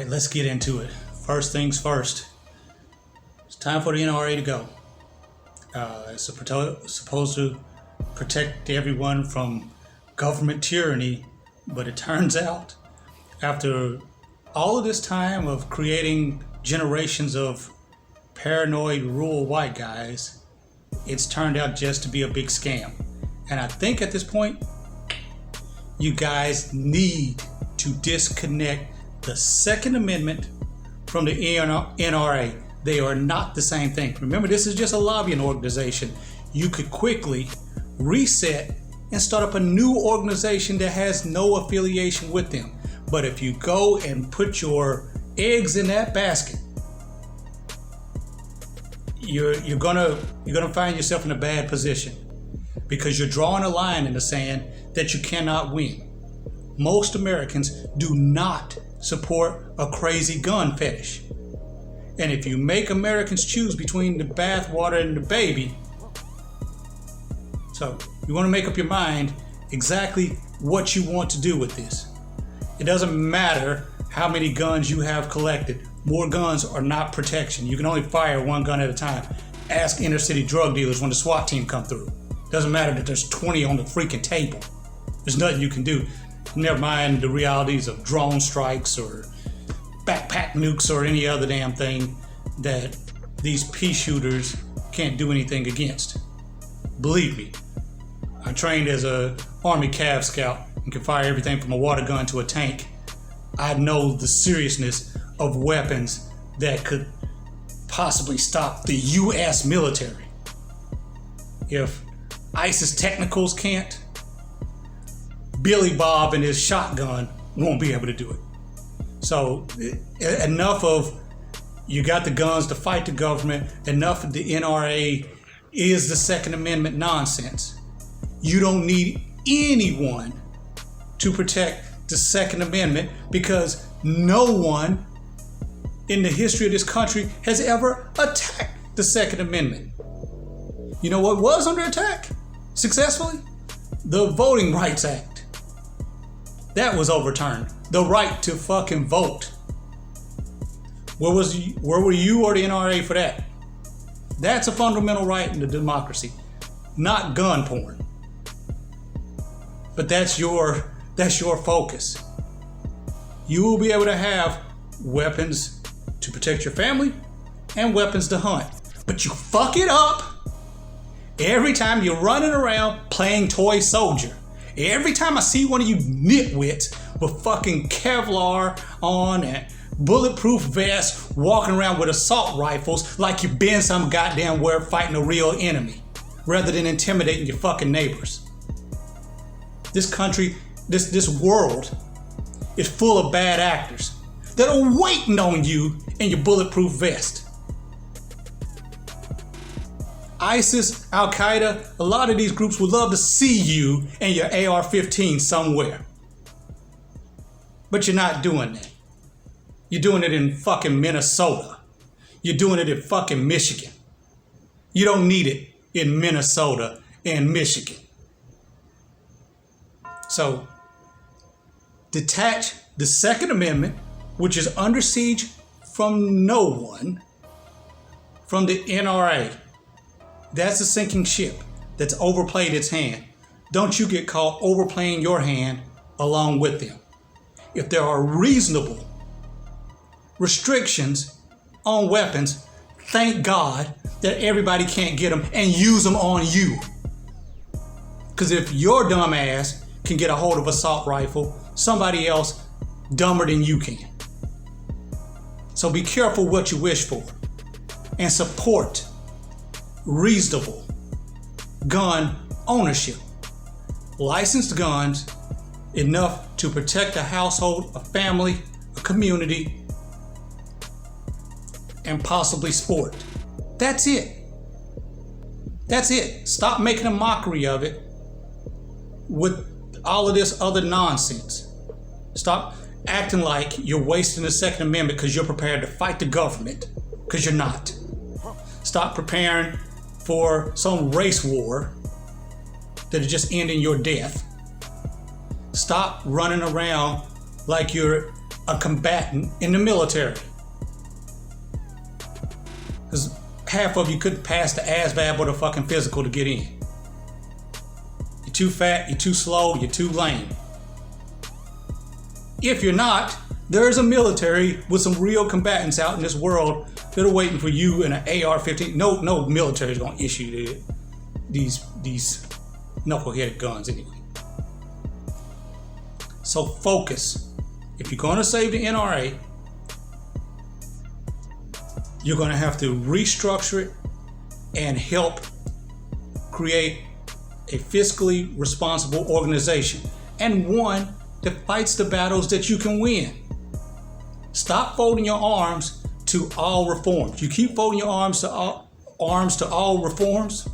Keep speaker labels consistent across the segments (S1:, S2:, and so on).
S1: let's get into it. First things first. It's time for the NRA to go. It's supposed to protect everyone from government tyranny, but it turns out, after all of this time of creating generations of paranoid rural white guys, it's turned out just to be a big scam. And I think at this point, you guys need to disconnect the Second Amendment from the NRA. They are not the same thing. Remember, this is just a lobbying organization. You could quickly reset and start up a new organization that has no affiliation with them. But if you go and put your eggs in that basket, you're gonna find yourself in a bad position, because you're drawing a line in the sand that you cannot win. Most Americans do not support a crazy gun fetish. And if you make Americans choose between the bathwater and the baby, so you want to make up your mind exactly what you want to do with this. It doesn't matter how many guns you have collected. More guns are not protection. You can only fire one gun at a time. Ask inner city drug dealers when the SWAT team come through. Doesn't matter that there's 20 on the freaking table. There's nothing you can do. Never mind the realities of drone strikes or backpack nukes or any other damn thing that these pea shooters can't do anything against. Believe me, I trained as a Army Cav Scout and can fire everything from a water gun to a tank. I know the seriousness of weapons that could possibly stop the U.S. military. If ISIS technicals can't, Billy Bob and his shotgun won't be able to do it. So enough of you got the guns to fight the government, enough of the NRA is the Second Amendment nonsense. You don't need anyone to protect the Second Amendment, because no one in the history of this country has ever attacked the Second Amendment. You know what was under attack successfully? The Voting Rights Act. That was overturned. The right to fucking vote. Where were you or the NRA for that? That's a fundamental right in the democracy, not gun porn. But that's your focus. You will be able to have weapons to protect your family and weapons to hunt. But you fuck it up every time you're running around playing toy soldier. Every time I see one of you nitwits with fucking Kevlar on and bulletproof vests walking around with assault rifles like you've been some goddamn where fighting a real enemy, rather than intimidating your fucking neighbors. This country, this world is full of bad actors that are waiting on you in your bulletproof vest. ISIS, Al-Qaeda, a lot of these groups would love to see you and your AR-15 somewhere. But you're not doing that. You're doing it in fucking Minnesota. You're doing it in fucking Michigan. You don't need it in Minnesota and Michigan. So, detach the Second Amendment, which is under siege from no one, from the NRA. That's a sinking ship that's overplayed its hand. Don't you get caught overplaying your hand along with them. If there are reasonable restrictions on weapons, thank God that everybody can't get them and use them on you. Because if your dumb ass can get a hold of an assault rifle, somebody else dumber than you can. So be careful what you wish for and support reasonable gun ownership. Licensed guns, enough to protect a household, a family, a community, and possibly sport. That's it. That's it. Stop making a mockery of it with all of this other nonsense. Stop acting like you're wasting the Second Amendment because you're prepared to fight the government, because you're not. Stop preparing for some race war that is just ending your death. Stop running around like you're a combatant in the military. Because half of you couldn't pass the ASVAB or the fucking physical to get in. You're too fat, you're too slow, you're too lame. If you're not, there's a military with some real combatants out in this world that are waiting for you in an AR-15. No military is going to issue these knuckleheaded guns anyway. So focus. If you're going to save the NRA, you're going to have to restructure it and help create a fiscally responsible organization, and one that fights the battles that you can win. Stop folding your arms to all reforms. You keep folding your arms to all reforms,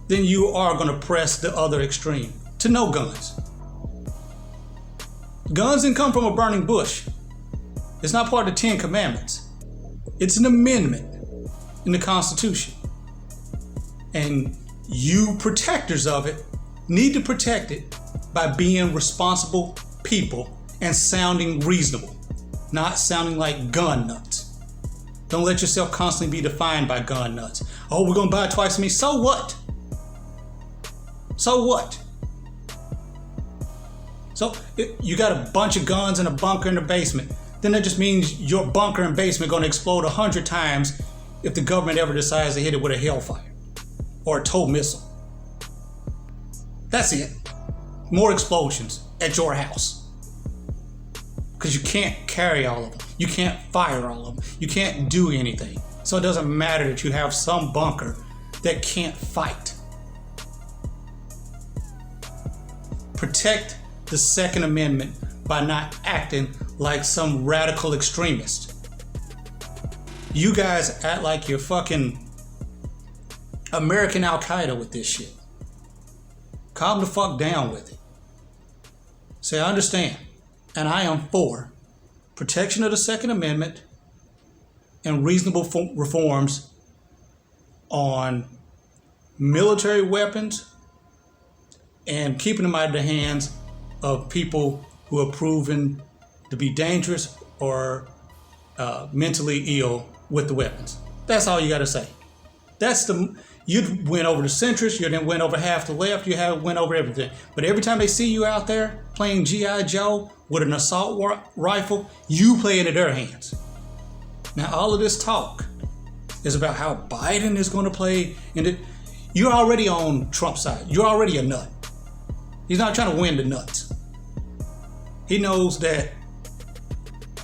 S1: then you are going to press the other extreme to no guns. Guns didn't come from a burning bush. It's not part of the 10 Commandments. It's an amendment in the Constitution. And you protectors of it need to protect it by being responsible people and sounding reasonable, not sounding like gun nuts. Don't let yourself constantly be defined by gun nuts. Oh, we're gonna buy twice as many. So what? So what? So you got a bunch of guns in a bunker in the basement. Then that just means your bunker and basement gonna explode 100 times if the government ever decides to hit it with a Hellfire or a tow missile. That's it. More explosions at your house. Because you can't carry all of them. You can't fire all of them. You can't do anything. So it doesn't matter that you have some bunker that can't fight. Protect the Second Amendment by not acting like some radical extremist. You guys act like you're fucking American Al-Qaeda with this shit. Calm the fuck down with it. Say, I understand, and I am for protection of the Second Amendment and reasonable reforms on military weapons and keeping them out of the hands of people who are proven to be dangerous or mentally ill with the weapons. That's all you got to say. You went over the centrist, you then went over half the left, went over everything. But every time they see you out there playing G.I. Joe with an assault rifle, you play into their hands. Now, all of this talk is about how Biden is going to play. You're already on Trump's side. You're already a nut. He's not trying to win the nuts. He knows that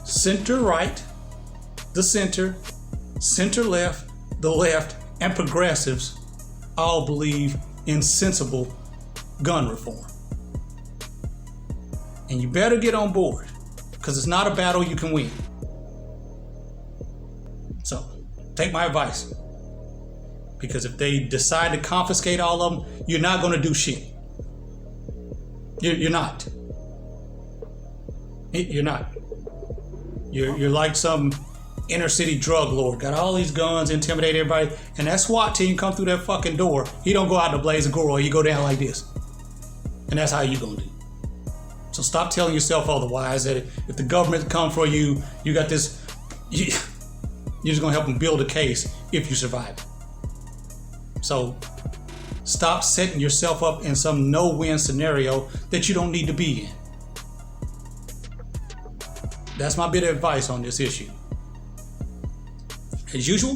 S1: center right, the center left, the left, and progressives all believe in sensible gun reform. And you better get on board, because it's not a battle you can win. So, take my advice. Because if they decide to confiscate all of them, you're not going to do shit. You're not. You're not. You're like some inner city drug lord, got all these guns, intimidate everybody, and that SWAT team come through that fucking door. He don't go out in a blaze of glory. He go down like this, and that's how you gonna do. So stop telling yourself otherwise that if the government come for you, you got this. You're just gonna help them build a case if you survive. So stop setting yourself up in some no-win scenario that you don't need to be in. That's my bit of advice on this issue. As usual,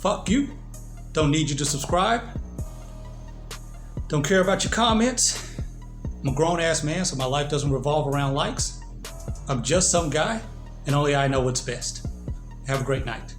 S1: fuck you. Don't need you to subscribe. Don't care about your comments. I'm a grown-ass man, so my life doesn't revolve around likes. I'm just some guy, and only I know what's best. Have a great night.